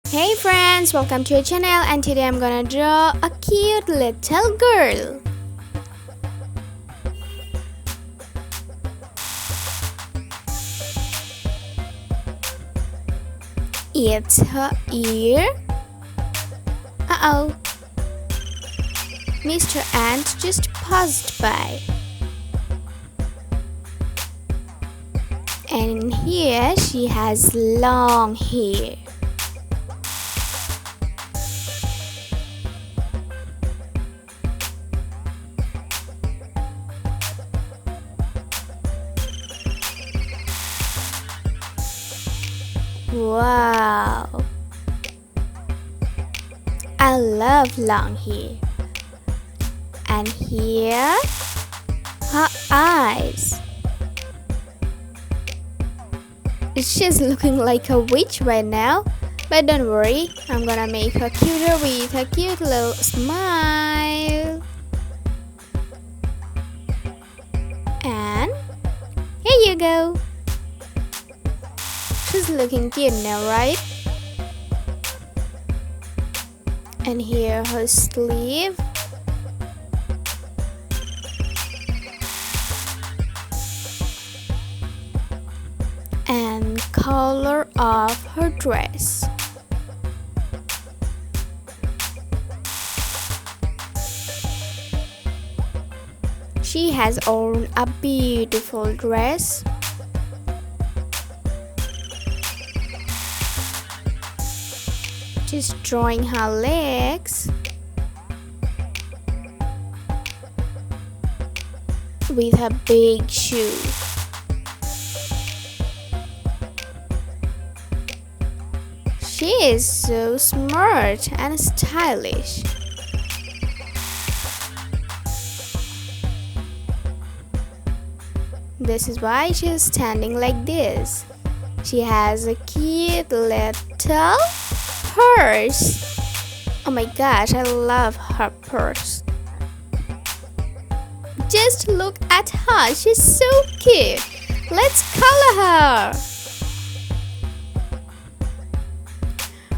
Hey friends, welcome to our channel, and today I'm gonna draw a cute little girl. It's her ear. Uh-oh. Mr. Ant just passed by. And in here she has long hair. Wow! I love long hair. And here, her eyes. She's looking like a witch right now, but don't worry, I'm gonna make her cuter with a cute little smile. And here you go. She's looking cute now, right? And here her sleeve. And color of her dress. She has on a beautiful dress. Just drawing her legs with a big shoe. She is so smart and stylish. This is why she is standing like this. She has a cute little purse. Oh my gosh, I love her purse. Just look at her, she's so cute. Let's color her.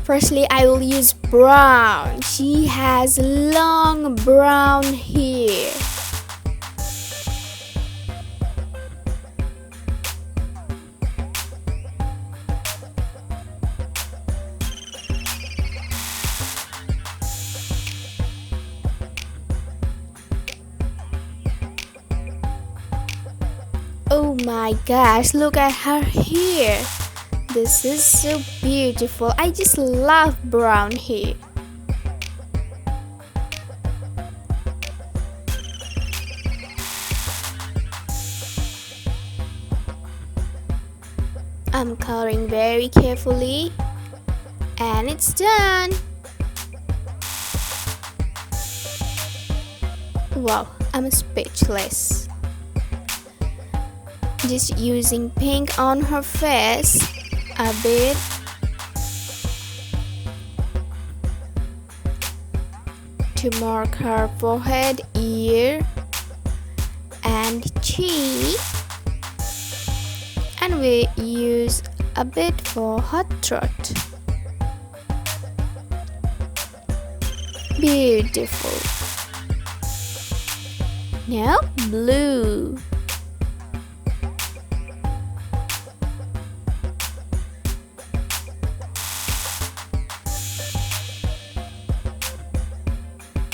Firstly, I will use brown. She has long brown hair. Oh my gosh, look at her hair. This is so beautiful. I just love brown hair. I'm coloring very carefully, and it's done. Wow, I'm speechless. Just using pink on her face a bit. To mark her forehead, ear, and cheek. And we use a bit for her throat. Beautiful. Now blue.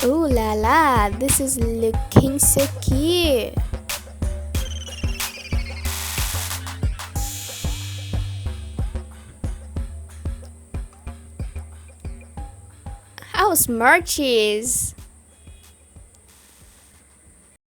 Oh la la, this is looking so cute. How smart she is.